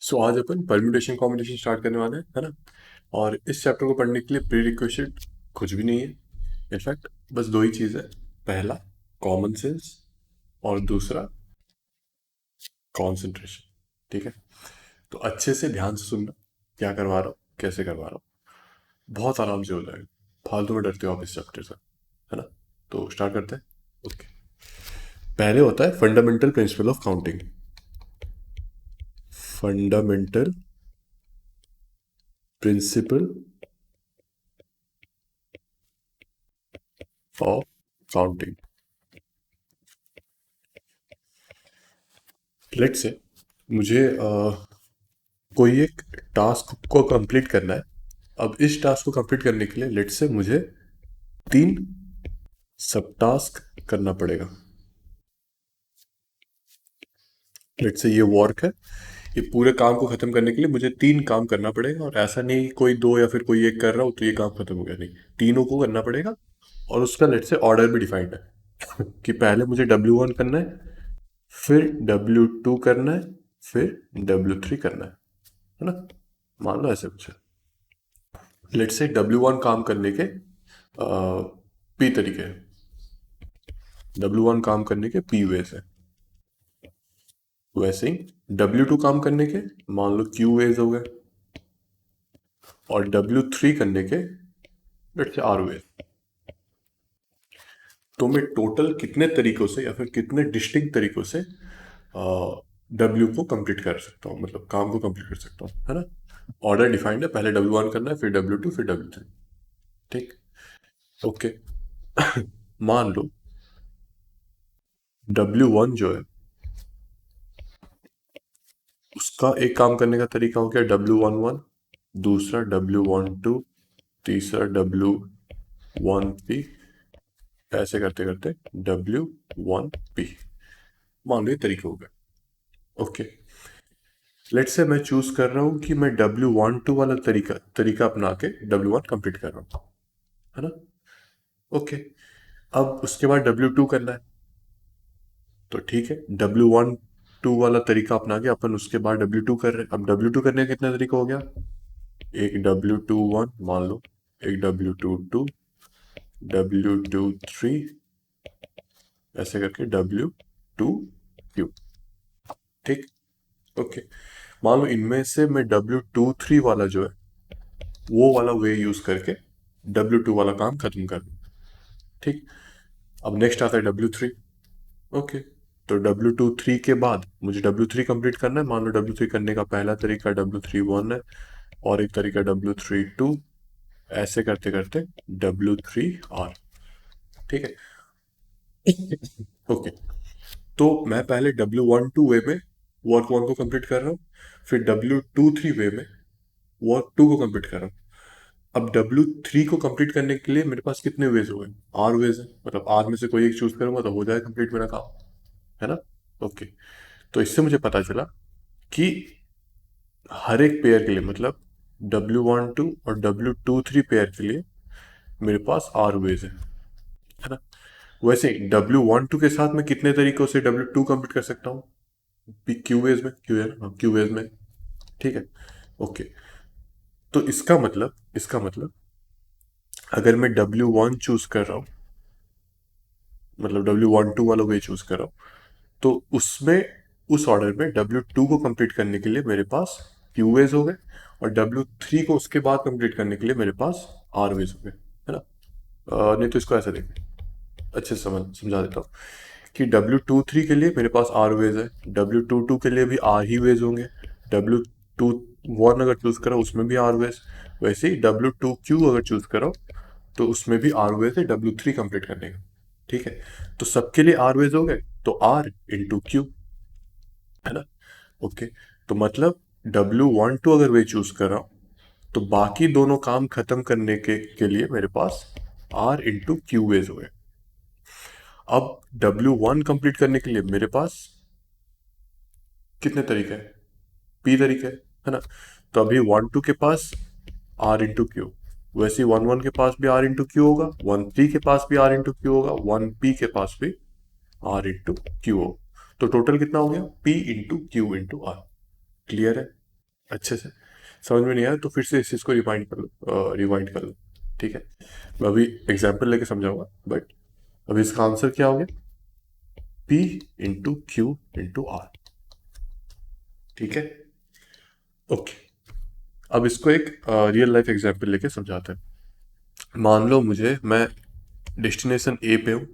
सो आज अपन permutation combination start करने वाले हैं, है ना। और इस चैप्टर को पढ़ने के लिए प्री रिक्विजिट कुछ भी नहीं है। इनफैक्ट बस दो ही चीज़ है। पहला कॉमन सेंस और दूसरा कॉन्सेंट्रेशन। ठीक है। तो अच्छे से ध्यान से सुनना, क्या करवा रहा हूँ, कैसे करवा रहा हूँ। बहुत आराम से हो जाएगा। फालतू में डरते हो आप इस चैप्टर से, है ना। तो स्टार्ट करते हैं। ओके। पहले होता है fundamental principle of counting. Fundamental principle of counting. Let's say मुझे कोई एक टास्क को कंप्लीट करना है। अब इस टास्क को कंप्लीट करने के लिए लेट से मुझे 3 सब टास्क करना पड़ेगा। लेट से ये वर्क है। ये पूरे काम को खत्म करने के लिए मुझे 3 काम करना पड़ेगा, और ऐसा नहीं कि कोई 2 या फिर कोई एक कर रहा हो तो ये काम खत्म हो गया, नहीं, तीनों को करना पड़ेगा। और उसका लेट से ऑर्डर भी डिफाइंड है कि पहले मुझे W1 करना है, फिर W2 करना है, फिर W3 करना है ना। मान लो ऐसे कुछ है। लेट से W1 काम करने के P तरीके हैं। W1 काम करने के P वेज है। वैसे ही W2 काम करने के मान लो Q वेज हो गए, और W3 करने के लेट से R वेज। तो मैं टोटल कितने तरीकों से या फिर कितने डिस्टिंक्ट तरीकों से W को कंप्लीट कर सकता हूँ, मतलब काम को कंप्लीट कर सकता हूँ, है ना। ऑर्डर डिफाइंड है, पहले W1 करना है, फिर W2, फिर W3। ठीक। ओके। मान लो W1 जो है उसका एक काम करने का तरीका हो गया W11, दूसरा W12, तीसरा W1P, ऐसे करते करते W1P। मान लो ये तरीके हो गए। ओके। लेट से मैं चूज कर रहा हूं कि मैं W12 वाला तरीका तरीका अपना के W1 कंप्लीट कर रहा हूं, है ना। ओके। अब उसके बाद W2 करना है, तो ठीक है, W12 वाला तरीका अपना के अपन उसके बाद W2 कर रहे हैं। अब W2 करने का कितना तरीका हो गया, एक W21 मान लो, एक W22, W23, ऐसे करके W2Q। ठीक। ओके। मान लो इनमें से मैं W23 वाला जो है वो वाला वे यूज करके W2 वाला काम खत्म कर दूं। ठीक। अब नेक्स्ट आता है W3। ओके। तो W23 के बाद मुझे W3 कंप्लीट करना है। मान लो W3 करने का पहला तरीका W31 है, और एक तरीका W32, ऐसे करते करते W3R। ठीक है। ओके। तो मैं पहले W12 वे में वर्क 1 को कंप्लीट कर रहा हूँ, फिर W23 वे में वर्क 2 को कंप्लीट कर रहा हूँ। अब W3 को कंप्लीट करने के लिए मेरे पास कितने वेज हो गए, R वेज है, मतलब R में से कोई एक चूज करूंगा तो हो जाए कंप्लीट मेरा काम, है ना। ओके। तो इससे मुझे पता चला कि हर एक पेयर के लिए, मतलब W12 और W23 पेयर के लिए मेरे पास R वेज है ना। वैसे W12 के साथ मैं कितने तरीकों से W2 कंप्लीट कर सकता हूँ, क्यू वेज में, क्यू है ना, क्यू वेज में। ठीक है। ओके। तो इसका मतलब अगर मैं W1 चूज कर रहा हूँ, मतलब W12 वाला वे चूज कर रहा हूँ, तो उसमें उस ऑर्डर में W2 को कंप्लीट करने के लिए मेरे पास Q वेज हो गए, और W3 को उसके बाद कंप्लीट करने के लिए मेरे पास R वेज हो गए, है ना। नहीं तो इसको ऐसे देखें, अच्छे से समझा देता हूँ कि W23 के लिए मेरे पास R वेज है, W22 के लिए भी R ही वेज होंगे, W21 अगर चूज करो उसमें भी R वेज, वैसे ही W2Q अगर चूज करो तो उसमें भी R वेज है W3 कंप्लीट करने का। ठीक है। तो सबके लिए R वेज हो गए, तो R इंटू क्यू, है ना। ओके। तो मतलब W12 अगर वे चूज कर रहा हूं तो बाकी दोनों काम खत्म करने के लिए मेरे पास R इंटू क्यू वेज हो गए। अब W1 कंप्लीट करने के लिए मेरे पास कितने तरीके हैं, P तरीके है ना। तो अभी 1 2 के पास R इंटू क्यू, वैसे ही 1 1 के पास भी R इंटू क्यू होगा, 1 3 के पास भी R इंटू क्यू होगा, 1 P के पास भी R इंटू क्यू होगा। तो टोटल कितना हो गया, P into Q into R। Clear है। अच्छे से समझ में नहीं आया तो फिर से इस चीज़ को रिवाइंड कर लो। ठीक है, मैं अभी एग्जाम्पल लेके समझाऊंगा, बट अभी इसका आंसर क्या हो गया? P into Q into R. ठीक है, ओके। अब इसको एक रियल लाइफ एग्जाम्पल लेके समझाते हैं। मान लो मैं डेस्टिनेशन ए पे हूँ,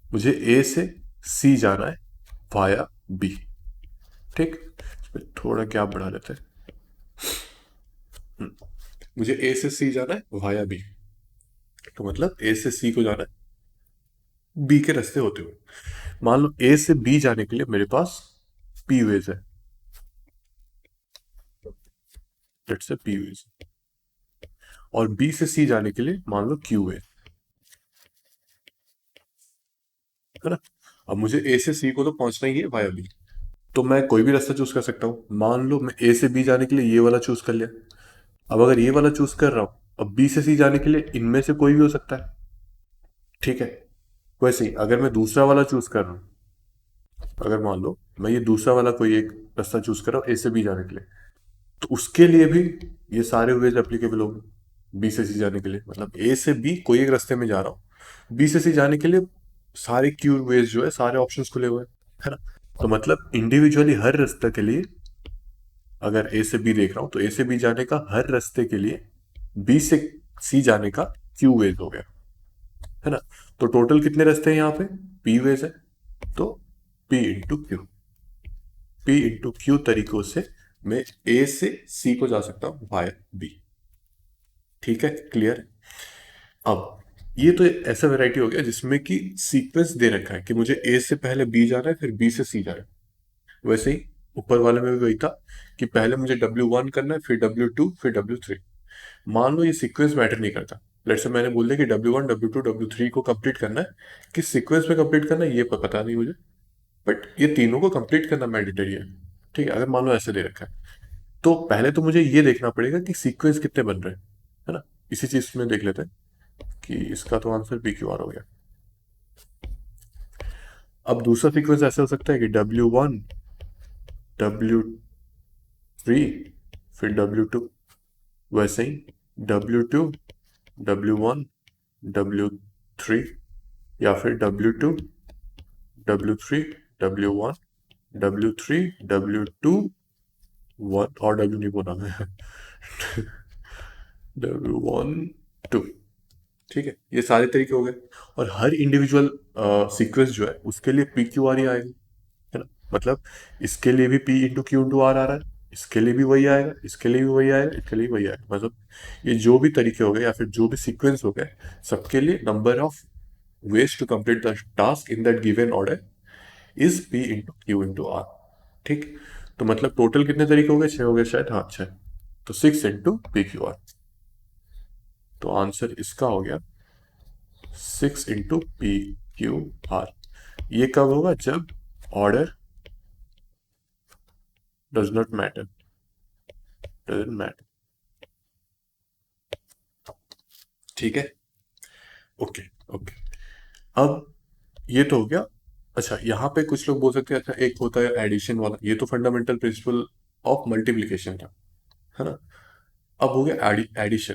मुझे ए से सी जाना है वाया बी। ठीक, इसमें थोड़ा गैप बढ़ा लेते हैं। मुझे ए से सी जाना है वाया बी, तो मतलब ए से सी को जाना है बी के रास्ते होते हुए। मान लो ए से बी जाने के लिए मेरे पास पी वेज है, लेट्स से पी वेज, और बी से सी जाने के लिए मान लो क्यू वेज, है ना। अब मुझे ए से सी को तो पहुंचना ही है वाया बी, तो मैं कोई भी रास्ता चूज कर सकता हूँ। मान लो मैं ए से बी जाने के लिए ये वाला चूज कर लिया। अब अगर ये वाला चूज कर रहा हूँ, अब बी से सी जाने के लिए इनमें से कोई भी हो सकता है। ठीक है, वैसे ही अगर मैं दूसरा वाला चूज कर रहा हूँ, अगर मान लो मैं ये दूसरा वाला कोई एक रास्ता चूज कर रहा हूँ ए से बी जाने के लिए, तो उसके लिए भी ये सारे वेज एप्लीकेबल होंगे बी से सी जाने के लिए। मतलब ए से बी कोई एक रास्ते में जा रहा हूँ, बी से सी जाने के लिए सारे क्यू वेज जो है, सारे ऑप्शंस खुले हुए हैं, है ना। तो मतलब इंडिविजुअली हर रास्ते के लिए, अगर ए से बी देख रहा हूँ तो ए से बी जाने का हर रास्ते के लिए बी से सी जाने का क्यू वेज हो गया, है ना। तो टोटल कितने रास्ते हैं यहाँ पे? पी वेज है, तो P into Q, P into Q तरीकों से मैं ए से सी को जा सकता हूं वाया बी। ठीक है, क्लियर। अब ये तो ऐसा वैरायटी हो गया जिसमें कि सीक्वेंस दे रखा है कि मुझे ए से पहले बी जाना है, फिर बी से सी जाना है। वैसे ही ऊपर वाले में भी वही था कि पहले मुझे W1 करना है, फिर W2, फिर W3। मान लो ये सीक्वेंस मैटर नहीं करता। लेट्स से मैंने बोल दिया कि W1, W2, W3 को कंप्लीट करना है, किस सीक्वेंस में कंप्लीट करना है ये पता नहीं मुझे, बट ये तीनों को कंप्लीट करना मैंडेटरी है। ठीक है, अगर मान लो ऐसे दे रखा है, तो पहले तो मुझे ये देखना पड़ेगा कि सीक्वेंस कितने बन रहे हैं, है ना। इसी चीज में देख लेते हैं कि इसका तो आंसर पी क्यू आर हो गया। अब दूसरा सीक्वेंस ऐसे हो सकता है कि W1, W3, फिर W2। वैसे ही W2, W1, W3, या फिर W2, W3, W1, W3, W2, one, और W नहीं बोला मैं W1, 2। ठीक है, ये सारे तरीके हो गए, और हर इंडिविजुअल सीक्वेंस जो है उसके लिए पी क्यू आर ही आएगी, है ना। मतलब इसके लिए भी P into Q into R आ रहा है, इसके लिए भी वही आएगा, इसके लिए भी वही आएगा, इसके लिए भी वही आएगा। मतलब ये जो भी तरीके हो गए या फिर जो भी सीक्वेंस हो गए, सबके लिए number of ways to complete the task in that given order is P into Q into R. ठीक, तो मतलब टोटल कितने तरीके हो गए? 6 हो गए शायद, हाँ 6। तो 6 इंटू पी क्यू आर, तो आंसर इसका हो गया 6 इंटू पी क्यू आर। ये कब होगा? जब order does not matter, doesn't matter. ठीक है, ओके ओके। अब ये तो हो गया। अच्छा, यहाँ पे कुछ लोग बोल सकते हैं अच्छा एक होता है एडिशन वाला, ये तो फंडामेंटल प्रिंसिपल ऑफ मल्टीप्लिकेशन था, है ना। अब हो गया एडिशन।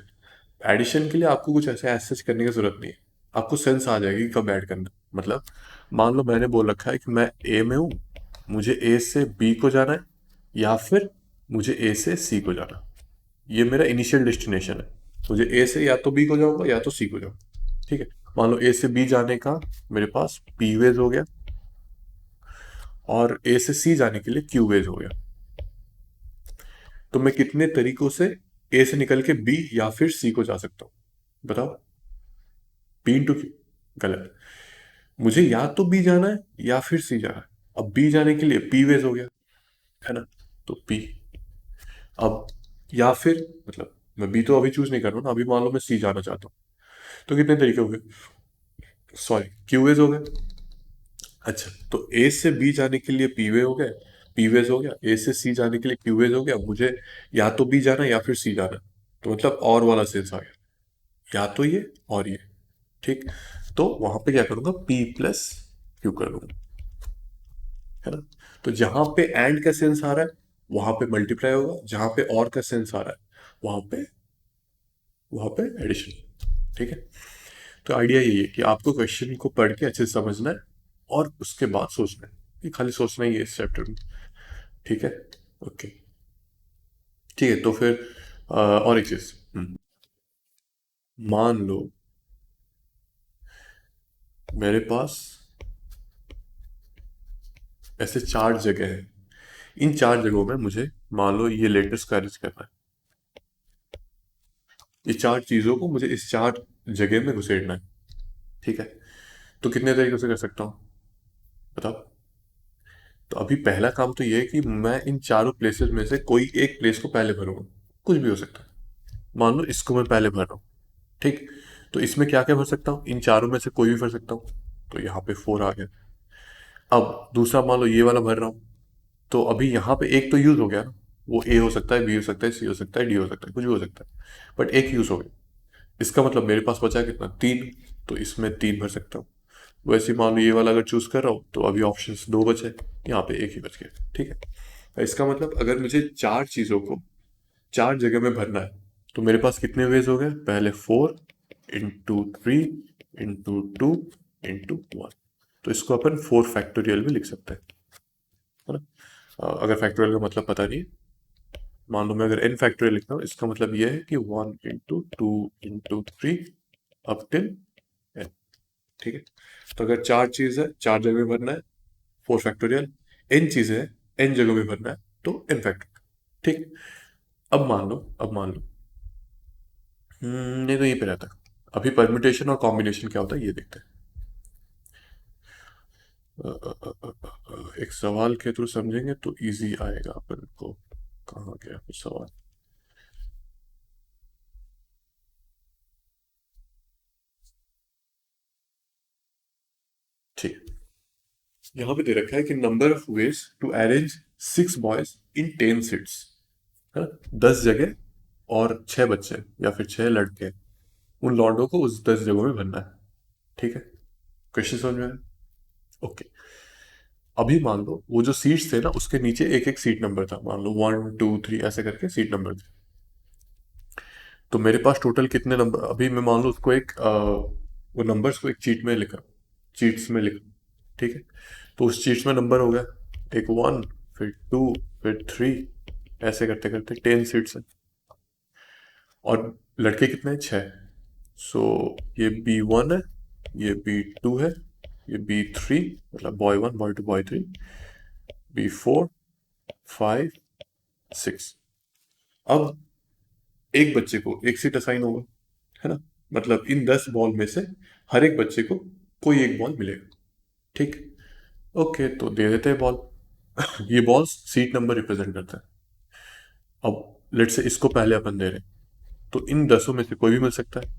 एडिशन के लिए आपको कुछ ऐसे एसेस करने की जरूरत नहीं है, आपको सेंस आ जाएगी कि कब ऐड करना। मतलब मान लो मैंने बोल रखा है कि मैं ए में हूँ, मुझे ए से बी को जाना है, या फिर मुझे ए से सी को जाना है। ये मेरा इनिशियल डेस्टिनेशन है, मुझे ए से या तो बी को जाऊंगा या तो सी को जाऊंगा। ठीक है, मान लो ए से बी जाने का मेरे पास पी वेज हो गया, और ए से सी जाने के लिए क्यू वेज हो गया। तो मैं कितने तरीकों से ए से निकल के बी या फिर सी को जा सकता हूँ? बताओ। पी इंटू क्यू गलत, मुझे या तो बी जाना है या फिर सी जाना है। अब बी जाने के लिए पी वेज हो गया, है ना, तो पी। अब या फिर मतलब मैं बी तो अभी चूज नहीं कर रहा हूँ ना, अभी मान लो मैं सी जाना चाहता हूँ, तो कितने तरीके हो गए? सॉरी, क्यू वेज हो गए। अच्छा, तो ए से बी जाने के लिए पी वे हो गए, पी वेज हो गया। ए से सी जाने के लिए क्यू वेज हो गया, मुझे या तो बी जाना है या फिर सी जाना है, तो मतलब और वाला सेंस आ गया, या तो ये और ये। ठीक, तो वहां पे क्या करूंगा? पी प्लस क्यू कर दूंगा, है ना। तो जहां पे एंड का सेंस आ रहा है वहां पे मल्टीप्लाई होगा, जहां पे और का सेंस आ रहा है वहां पे एडिशन। ठीक है। तो आइडिया यही है कि आपको क्वेश्चन को पढ़ के अच्छे से समझना है और उसके बाद सोचना है, कि खाली सोचना ही है इस चैप्टर में। ठीक है। ओके। ठीक है, तो फिर और एक चीज, मान लो मेरे पास ऐसे चार जगह है। इन चार जगहों में मुझे मान लो ये लेटेस्ट का अरेंज करना है। ये चार चीजों को मुझे इस चार जगह में घुसेड़ना है। ठीक है। तो कितने तरीके से कर सकता हूँ, बताओ। तो अभी पहला काम तो ये है कि मैं इन चारों प्लेसेस में से कोई एक प्लेस को पहले भरूंगा। कुछ भी हो सकता है। मान लो इसको मैं पहले भर रहा हूँ। ठीक। तो इसमें क्या क्या भर सकता हूँ, इन चारों में से कोई भी भर सकता हूँ। तो यहाँ पे 4 आ गया। अब दूसरा मान लो ये वाला भर रहा हूँ। तो अभी यहाँ पे एक तो यूज हो गया ना। वो ए हो सकता है, बी हो सकता है, सी हो सकता है, डी हो सकता है, कुछ भी हो सकता है। बट एक यूज हो गया। इसका मतलब मेरे पास बचा कितना, 3। तो इसमें 3 भर सकता हूँ। वैसे ही मान लो ये वाला अगर चूज कर रहा हूँ तो अभी ऑप्शंस 2 बचे। यहाँ पे एक ही बच गया। ठीक है। इसका मतलब अगर मुझे चार चीज़ों को चार जगह में भरना है तो मेरे पास कितने वेज हो गए, पहले 4 इंटू 3 इंटू 2 इंटू 1। तो इसको अपन 4 फैक्टोरियल भी लिख सकते हैं, है ना। अगर फैक्टोरियल का मतलब पता नहीं है, मान लो मैं अगर n फैक्टोरियल लिखता हूँ, इसका मतलब ये है कि 1 into 2 into 3 up till n। ठीक है। तो अगर चार चीज है, चार जगह में भरना है, 4 फैक्टोरियल। n चीजें हैं, n जगह में भरना है, तो n फैक्टोरियल। ठीक। अब मान लो नहीं तो ये पे रहता है। अभी परम्यूटेशन और कॉम्बिनेशन क्या होता है ये देखते हैं। एक सवाल के थ्रू समझेंगे तो इजी आएगा अपन को। कहाँ गया फिर सवाल। ठीक है। यहाँ पे दे रखा है कि number of ways to arrange 6 boys in 10 seats, है ना। 10 जगह और 6 बच्चे या फिर 6 लड़के, उन लॉन्डो को उस 10 जगहों में भरना है। ठीक है। क्वेश्चन समझ में आया? ओके। अभी मान लो वो जो सीट्स थे ना, उसके नीचे एक एक सीट नंबर था, मान लो 1 2 3 ऐसे करके सीट नंबर थे। तो मेरे पास टोटल कितने नंबर, अभी मैं मान लो उसको वो नंबर्स को एक चीट में लिखा, चीट्स में लिखा। ठीक है। तो उस चीट्स में नंबर हो गया, एक 1, फिर 2, फिर 3, ऐसे करते करते 10 सीट्स है। और लड़के कितने हैं, 6। सो ये B1 है, ये B2 है, ये B3, मतलब बॉय 1 बॉय 2 बॉय 3, B4 5 6। अब एक बच्चे को एक सीट असाइन होगा, है ना। मतलब इन 10 बॉल में से हर एक बच्चे को कोई एक बॉल मिलेगा। ठीक। ओके, तो दे देते हैं बॉल। ये बॉल सीट नंबर रिप्रेजेंट करता है। अब लेट से इसको पहले अपन दे रहे हैं, तो इन 10 में से कोई भी मिल सकता है।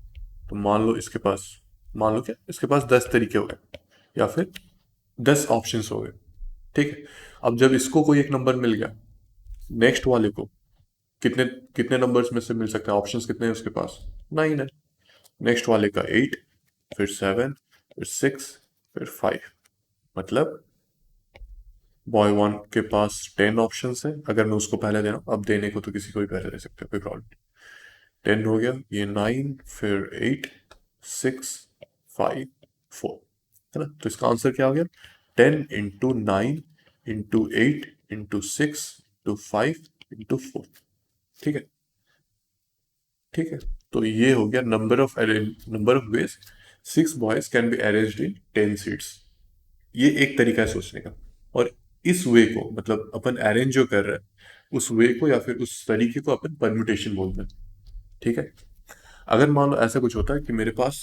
तो मान लो इसके पास, मान लो क्या, इसके पास 10 तरीके हो गए या फिर 10 ऑप्शंस हो गए। ठीक है। अब जब इसको कोई एक नंबर मिल गया, नेक्स्ट वाले को कितने कितने नंबर्स में से मिल सकता है, ऑप्शंस कितने हैं उसके पास, 9 है। नेक्स्ट वाले का 8, फिर 7, फिर 6, फिर 5। मतलब बॉय 1 के पास 10 ऑप्शंस है, अगर मैं उसको पहले दे रहा हूँ, अब देने को तो किसी को भी पहले दे सकते हो, कोई प्रॉब्लम नहीं। 10 हो गया, ये 9, फिर 8 6 5 4, है ना। तो इसका आंसर क्या हो गया, 10 into 9 into 8 into 6 into 5 into 4। ठीक है। ठीक है। तो ये हो गया number of veg 6 boys can be arranged in 10 seats. ये एक तरीका है सोचने का। और इस वे को, मतलब अपन अरेंज जो कर रहे हैं उस वे को या फिर उस तरीके को अपन परम्यूटेशन बोलते हैं। ठीक है। अगर मान लो ऐसा कुछ होता है कि मेरे पास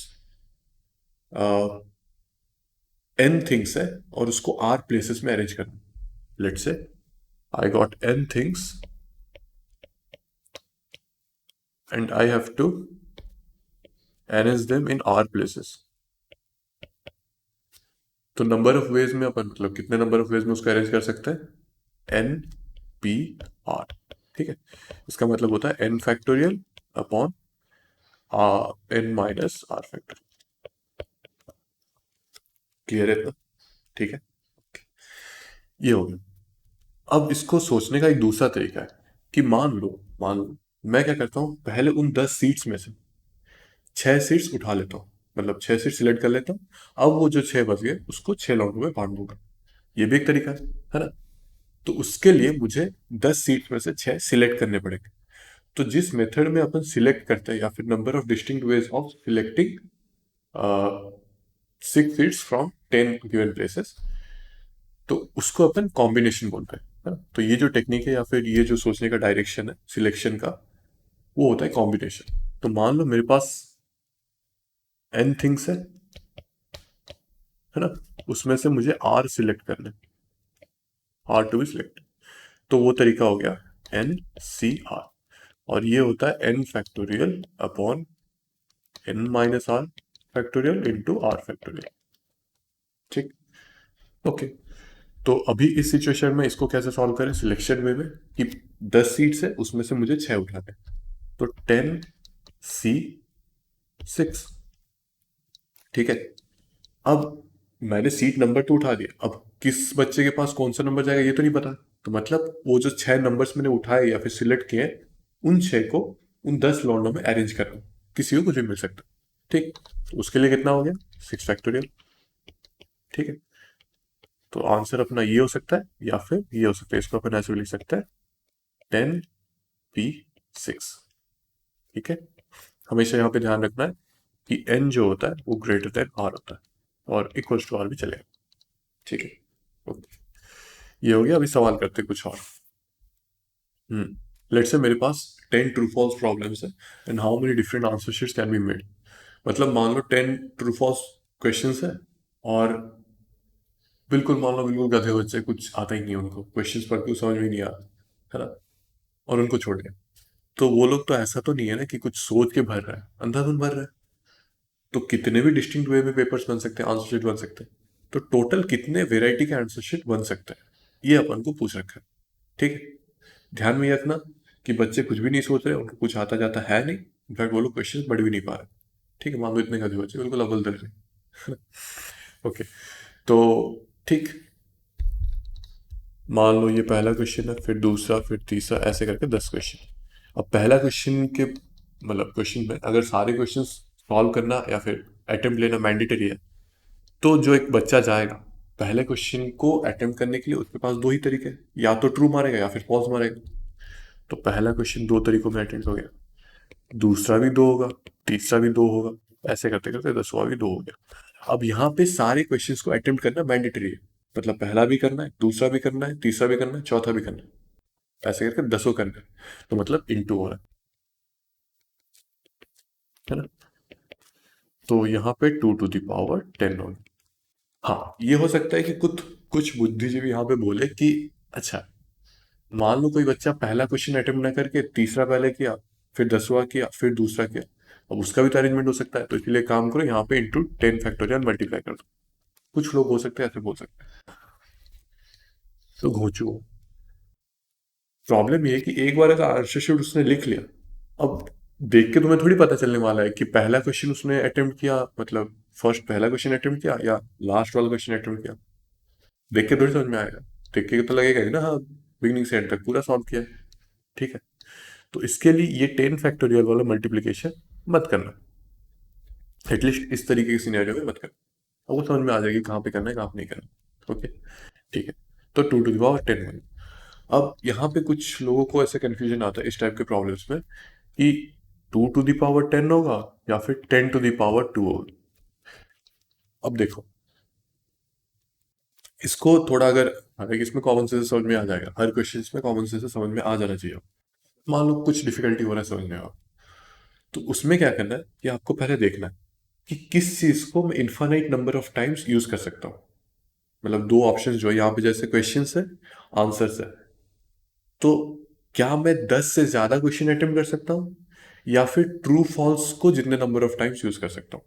n थिंग्स है और उसको r प्लेसेस में अरेंज करना, let's say I got n things and I have to arrange them in r places. तो नंबर ऑफ वेज में अपन, मतलब कितने नंबर ऑफ वेज में उसको अरेंज कर सकते हैं, n p r। ठीक है। इसका मतलब होता है n factorial upon n minus r factorial. Clear है इतना? ठीक है। ये हो गया। अब इसको सोचने का एक दूसरा तरीका है कि मान लो मैं क्या करता हूँ, पहले उन 10 सीट्स में से 6 सीट्स उठा लेता हूँ, मतलब 6 सीट सिलेक्ट कर लेता हूँ। अब वो जो 6 बच गए उसको 6 लॉन्गों में बांट दूंगा। ये भी एक तरीका है ना। तो उसके लिए मुझे 10 सीट्स में से 6 सिलेक्ट करने पड़ेंगे। तो जिस मेथड में अपन सिलेक्ट करते हैं, या फिर number of distinct ways of selecting 6 seats from 10 given places, तो उसको अपन कॉम्बिनेशन बोलते हैं, है ना। तो ये जो टेक्निक है या फिर ये जो सोचने का डायरेक्शन है सिलेक्शन का, वो होता है कॉम्बिनेशन। तो मान लो मेरे पास n थिंग्स है ना, उसमें से मुझे r सिलेक्ट करना है, r टू बी सिलेक्ट। तो वो तरीका हो गया n c r, और ये होता है n factorial upon n minus R factorial into R factorial. ठीक। ओके। तो अभी इस सिचुएशन में इसको कैसे सॉल्व करें सिलेक्शन वे में, कि 10 सीट्स है उसमें से मुझे 6 उठाने हैं। तो 10 C 6। ठीक है। अब मैंने सीट नंबर तो उठा दिया, अब किस बच्चे के पास कौन सा नंबर जाएगा ये तो नहीं पता। तो मतलब वो जो 6 नंबर्स मैंने उठाए या फिर सिलेक्ट किए, उन 6 को उन 10 लॉन्डो में अरेंज करना, किसी को कुछ भी मिल सकता है। ठीक। तो उसके लिए कितना हो गया 6 फैक्टोरियल। ठीक है। तो आंसर अपना ये हो सकता है या फिर ये हो सकता है, इसको अपन ऐसे भी लिख सकते हैं 10 P 6। ठीक है। हमेशा यहाँ पे ध्यान रखना है कि n जो होता है वो ग्रेटर देन r होता है, और इक्वल्स टू r भी चलेगा। ठीक है। ओके। ये हो गया। अभी सवाल करते हैं कुछ और। लेट्स से मेरे पास 10 ट्रू फॉल्स प्रॉब्लम्स है, and how many different answer sheets can be made. मतलब मान लो 10 ट्रू फॉल्स क्वेश्चंस है, और बिल्कुल मान लो बिल्कुल गधे बच्चे, कुछ आता ही नहीं है उनको, क्वेश्चंस पढ़ के समझ में नहीं आ रहा, है ना, और उनको छोड़ दिया। तो वो लोग तो ऐसा तो नहीं है ना कि कुछ सोच के भर रहा है, अंधाधुन भर रहा है। तो कितने भी डिस्टिंक्ट वे में पेपर्स बन सकते हैं, आंसर शीट बन सकते हैं। तो टोटल कितने वेराइटी के आंसर शीट बन सकते हैं, ये अपन को पूछ रखा है। ठीक है। ध्यान में ये रखना कि बच्चे कुछ भी नहीं सोच रहे, उनको कुछ आता जाता है नहीं, इनफैक्ट वो लोग क्वेश्चन पढ़ भी नहीं पा रहे। ठीक है। मान लो इतने गधे बच्चे बिल्कुल अव्वल दर्जे। ओके। तो ठीक, मान लो ये पहला क्वेश्चन है, फिर दूसरा, फिर तीसरा, ऐसे करके 10 क्वेश्चन। अब पहला क्वेश्चन के मतलब क्वेश्चन में अगर सारे क्वेश्चन सॉल्व करना या फिर अटेम्प्ट लेना मैंडेटरी है, तो जो एक बच्चा जाएगा पहले क्वेश्चन को अटेम्प्ट करने के लिए, उसके पास दो ही तरीके हैं, या तो ट्रू मारेगा या फिर फॉल्स मारेगा। तो पहला क्वेश्चन 2 तरीकों में अटेम्प्ट हो गया, दूसरा भी 2 होगा, तीसरा भी 2 होगा, ऐसे करते करते 10वां भी 2 हो गया। अब यहाँ पे सारे क्वेश्चंस को अटेम्प्ट करना मैंडेटरी है, मतलब पहला भी करना है, दूसरा भी करना है, तीसरा भी करना है, चौथा भी करना है, ऐसे करके 10 करना है। तो मतलब इंटू हो रहा है ना। तो यहाँ पे 2 to the power 10 होगा। हाँ, ये हो सकता है कि कुछ कुछ बुद्धिजीवी यहाँ पे बोले कि अच्छा, मान लो कोई बच्चा पहला क्वेश्चन अटेम्प्ट ना करके तीसरा पहले किया, फिर 10वां किया, फिर दूसरा किया, अब उसका भी तो अरेंजमेंट हो सकता है। तो इसलिए काम करो, यहाँ पे इंटू 10 फैक्टोरियल मल्टीप्लाई कर दो। कुछ लोग हो सकते हैं ऐसे बोल सकते हैं। तो घोचू हो। प्रॉब्लम ये है कि एक बार अगर आंसर शीट उसने लिख लिया, अब देख के तुम्हें थोड़ी पता चलने वाला है कि पहला क्वेश्चन उसने अटेम्प्ट किया, मतलब फर्स्ट पहला क्वेश्चन अटेम्प्ट किया या लास्ट वाला क्वेश्चन अटेम्प्ट किया। देख के थोड़ी समझ में आएगा। देख के तो लगेगा ही ना, हाँ बिगनिंग से एंड तक पूरा सॉल्व किया है। ठीक है। तो इसके लिए ये 10 फैक्टोरियल वाला मल्टीप्लीकेशन मत करना, एटलीस्ट इस तरीके के सिनेरियो में मत करना। अब वो समझ में आ जाएगी कहाँ पे करना है कहाँ पे नहीं करना। ओके। ठीक है। तो 2 to the power 10 हो गया। अब यहाँ पे कुछ लोगों को ऐसे कंफ्यूजन आता है इस टाइप के प्रॉब्लम्स में कि 2 to the power 10 होगा या फिर 10 to the power 2 होगा। अब देखो, इसको थोड़ा अगर, हालांकि इसमें कॉमन सेंस समझ में आ जाएगा, हर क्वेश्चन में कॉमन सेंस समझ में आ जाना चाहिए। मान लो कुछ डिफिकल्टी हो रहा है समझने में, तो उसमें क्या करना है कि आपको पहले देखना है कि किस चीज को मैं infinite number of times use कर सकता हूँ। मतलब दो ऑप्शन जो है यहाँ पे, जैसे क्वेश्चन है, आंसर है, तो क्या मैं 10 से ज्यादा क्वेश्चन अटेम्प्ट कर सकता हूँ, या फिर ट्रू फॉल्स को जितने नंबर ऑफ टाइम्स यूज कर सकता हूँ।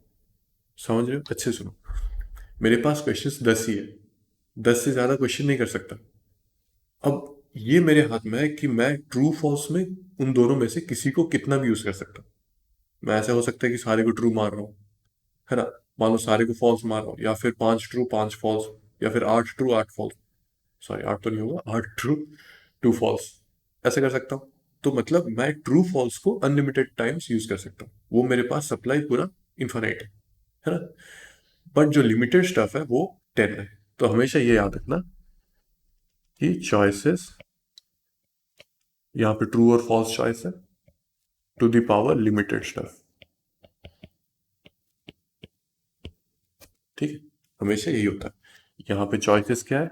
समझ रहे हो, अच्छे सुनो। मेरे पास क्वेश्चन 10 ही है, 10 से ज्यादा क्वेश्चन नहीं कर सकता। अब ये मेरे हाथ में है कि मैं ट्रू फॉल्स में उन दोनों में से किसी को कितना भी यूज कर सकता हूँ। मैं, ऐसा हो सकता है कि सारे को ट्रू मार रहा हूँ, है ना, मान लो सारे को फॉल्स मार रहा हूँ, या फिर 5 ट्रू 5 फॉल्स, या फिर 8 ट्रू 8 फॉल्स। सॉरी 8 तो नहीं होगा, 8 ट्रू 2 फॉल्स, ऐसे कर सकता हूँ। तो मतलब मैं ट्रू फॉल्स को अनलिमिटेड टाइम्स यूज कर सकता हूँ, वो मेरे पास सप्लाई पूरा इन्फाइनाइट है ना। बट जो लिमिटेड स्टफ है वो 10 है। तो हमेशा ये याद रखना कि चॉइसेस, यहाँ पे ट्रू और फॉल्स चॉइस है, to the power limited stuff. ठीक है, हमेशा यही होता है। यहाँ पे चॉइसेस क्या है,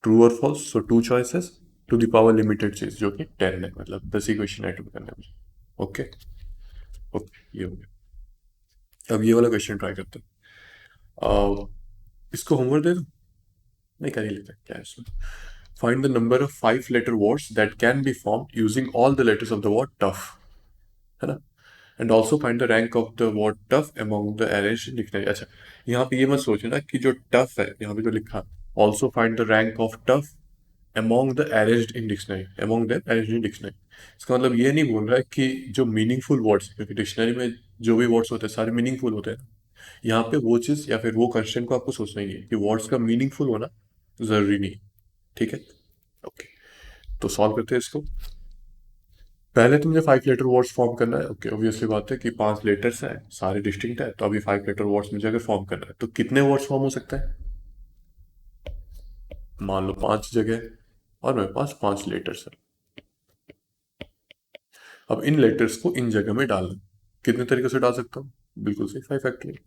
ट्रू और false, so two choices to the power limited चीज जो कि 10 है, मतलब 10 इक्वेशन आइटम करने में मुझे। ओके, ओके, ये हो गया। अब ये वाला क्वेश्चन ट्राई करते हैं। इसको होमवर्क दे दो, नहीं कर ही लेते हैं, क्या है इसमें। Find the number of 5 letter words that can be formed using all the letters of the word tough, है ना। And also find the rank of the word tough among the arrange dictionary. अच्छा, यहाँ पे ये मत सोचना कि जो टफ है यहाँ पे जो लिखा, also find the rank of tough among the arranged in dictionary, among the arranged in dictionary. इसका मतलब ये नहीं बोल रहा है कि जो मीनिंगफुल वर्ड्स, क्योंकि डिक्शनरी में जो भी वर्ड्स होते हैं सारे मीनिंगफुल होते हैं, यहाँ पे वो चीज़ या फिर वो क्वेश्चन को आपको सोचना ही है कि वर्ड्स का मीनिंगफुल होना जरूरी नहीं है। ठीक है, ओके। तो सॉल्व करते हैं इसको। पहले तो मुझे 5 लेटर वर्ड्स फॉर्म करना है। ओके, ऑब्वियसली बात है कि 5 लेटर्स हैं, सारे डिस्टिंक्ट है, तो अभी 5 लेटर वर्ड्स मुझे अगर फॉर्म करना है तो कितने वर्ड्स फॉर्म हो सकते हैं। मान लो 5 जगह, और मेरे पास 5 लेटर्स है। अब इन लेटर्स को इन जगह में डालना, कितने तरीके से डाल सकता हूँ, बिल्कुल सही, 5 फैक्टोरियल।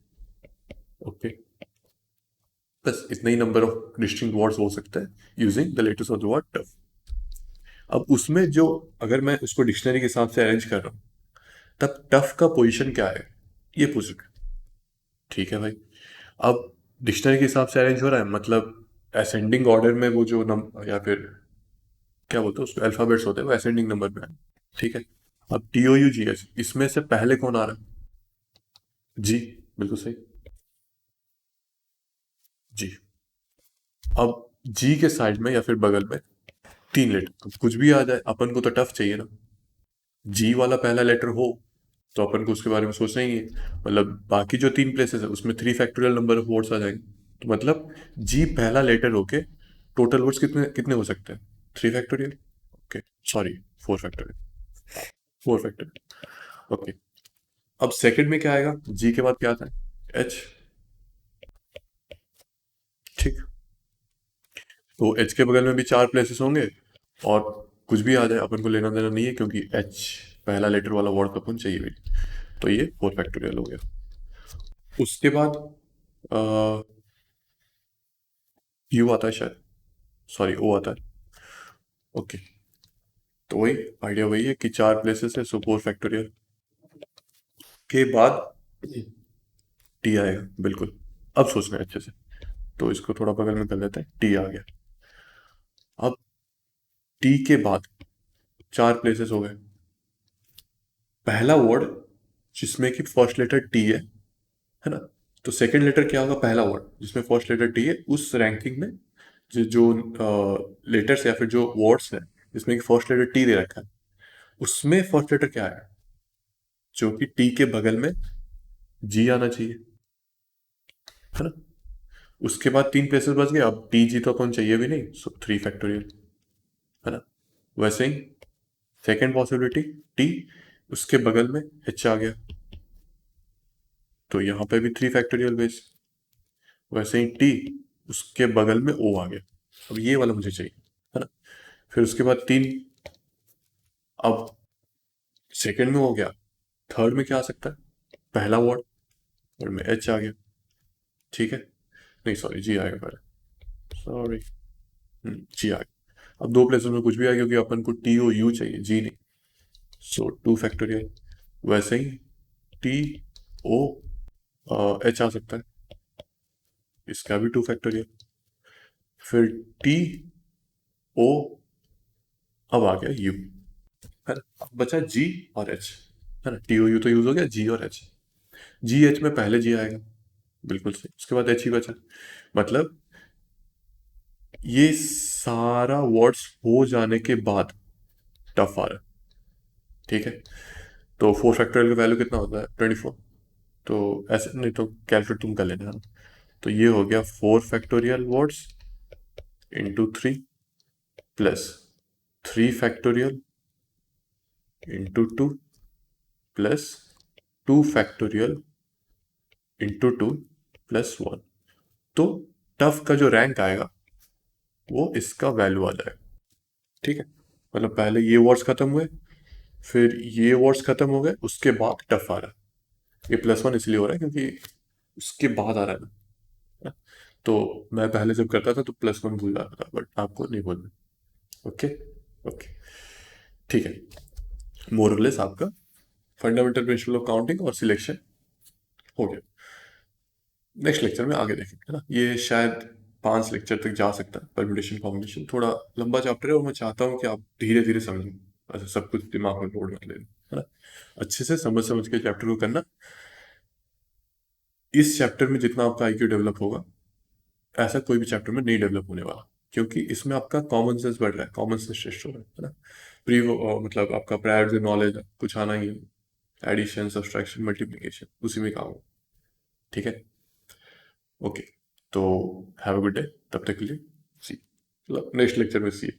ओके, बस इतने ही नंबर ऑफ डिस्टिंक्ट वर्ड्स हो सकते हैं using the letters of the word tough. अब उसमें जो, अगर मैं उसको डिक्शनरी के हिसाब से अरेंज कर रहा हूँ, तब टफ का पोजीशन क्या है ये पूछ रहे। ठीक है भाई, अब डिक्शनरी के हिसाब से अरेंज हो रहा है, मतलब असेंडिंग ऑर्डर में वो जो नम या फिर क्या बोलते हैं उसको, अल्फाबेट्स होते हैं, वो असेंडिंग नंबर में है। ठीक है, अब TOUGH इसमें से पहले कौन आ रहा है, जी, बिल्कुल सही, जी। अब जी के साइड में या फिर बगल में 3 लेटर, अब कुछ भी आ जाए अपन को तो टफ चाहिए ना। जी वाला पहला लेटर हो तो अपन को उसके बारे में सोचना ही है, मतलब बाकी जो 3 प्लेसेस है उसमें 3 फैक्टोरियल नंबर ऑफ वर्ड्स आ जाएंगे। तो मतलब जी पहला लेटर होके टोटल वर्ड्स कितने कितने हो सकते हैं, 3 factorial. Okay, sorry, 4 factorial, 4 factorial. Okay, अब सेकंड में क्या आएगा, जी के बाद क्या आता है, एच। ठीक, तो एच के बगल में भी 4 प्लेसेस होंगे, और कुछ भी आ जाए अपन को लेना देना नहीं है, क्योंकि एच पहला लेटर वाला वर्ड तो अपन चाहिए भी नहीं। तो ये 4 फैक्टोरियल हो गया। उसके बाद यू आता है शायद, सॉरी ओ आता है। ओके, तो वही आइडिया वही है कि 4 प्लेसेस है, सो 4 फैक्टोरियल के बाद टी आएगा, बिल्कुल। अब सोचना है अच्छे से, तो इसको थोड़ा बगल में कर लेते हैं, टी आ गया। अब टी के बाद 4 प्लेसेस हो गए, पहला वर्ड जिसमें कि फर्स्ट लेटर टी है ना। तो सेकंड लेटर क्या होगा, पहला वर्ड जिसमें फर्स्ट लेटर टी है, उस रैंकिंग में जो लेटर्स या फिर जो वर्ड्स है जिसमें कि फर्स्ट लेटर टी दे रखा है, उसमें फर्स्ट लेटर क्या है, जो कि टी के बगल में जी आना चाहिए, है ना। उसके बाद 3 प्लेसेस बच गए, अब टी जी तो अपन चाहिए भी नहीं, सो 3 फैक्टोरियल, है ना। वैसे ही सेकेंड पॉसिबिलिटी टी, उसके बगल में एच आ गया, तो यहाँ पे भी 3 फैक्टोरियल बेस। वैसे ही टी, उसके बगल में ओ आ गया, अब ये वाला मुझे चाहिए, है ना। फिर उसके बाद 3, अब सेकेंड में हो गया, थर्ड में क्या आ सकता है, पहला वर्ड, और में एच आ गया। ठीक है, नहीं सॉरी, जी आएगा पहले, सॉरी, जी आ गया। अब 2 प्लेसेस में कुछ भी आएगा, क्योंकि अपन को टी ओ यू चाहिए, जी नहीं, सो 2 फैक्टोरियल। वैसे ही टी ओ एच आ सकता है, इसका भी 2 फैक्टोरियल। फिर टी ओ, अब आ गया यू, है ना। अब बचा जी और एच, है ना। टी ओ यू तो यूज हो गया, जी और एच, जी एच में पहले जी आएगा, बिल्कुल सही, उसके बाद एच ही बचा। मतलब ये सारा वर्ड्स हो जाने के बाद टफ आ रहा है। ठीक है, तो 4 फैक्टोरियल का वैल्यू कितना होता है, 24। तो ऐसे नहीं तो कैलकुलेट तुम कर लेना, है ना। तो ये हो गया 4 factorial words into 3, plus 3 factorial into 2 plus 2 factorial into 2 plus 1। तो टफ का जो रैंक आएगा वो इसका वैल्यू आ जाएगा। ठीक है, मतलब पहले ये वर्ड्स खत्म हुए, फिर ये वर्ड्स खत्म हो गए, उसके बाद टफ आ रहा है। ये +1 इसलिए हो रहा है क्योंकि उसके बाद आ रहा है ना। तो मैं पहले जब करता था तो +1 भूल जाता था, बट आपको नहीं भूलना। ओके। ओके, ठीक है। मोरलेस आपका फंडामेंटल प्रिंसिपल ऑफ काउंटिंग और सिलेक्शन हो गया। नेक्स्ट लेक्चर में आगे देखेंगे, है ना। ये शायद 5 लेक्चर तक जा सकता है। परम्यूटेशन कॉम्बिनेशन थोड़ा लंबा चैप्टर है और मैं चाहता हूँ कि आप धीरे धीरे समझें, ऐसे सब कुछ दिमाग में लोड मत लेना, है ना। अच्छे से समझ समझ के चैप्टर को करना। इस चैप्टर में जितना आपका IQ डेवलप होगा, ऐसा कोई भी चैप्टर में नहीं डेवलप होने वाला, क्योंकि इसमें आपका कॉमन सेंस बढ़ रहा है, कॉमन सेंस टेस्ट हो रहा है ना। मतलब आपका प्रायर जो नॉलेज कुछ आना ही है, एडिशन सब्सट्रैक्शन मल्टीप्लिकेशन उसी में काम हो। ठीक है, ओके। तो हैव अ गुड डे, तब तक के लिए सी, नेक्स्ट लेक्चर में सी।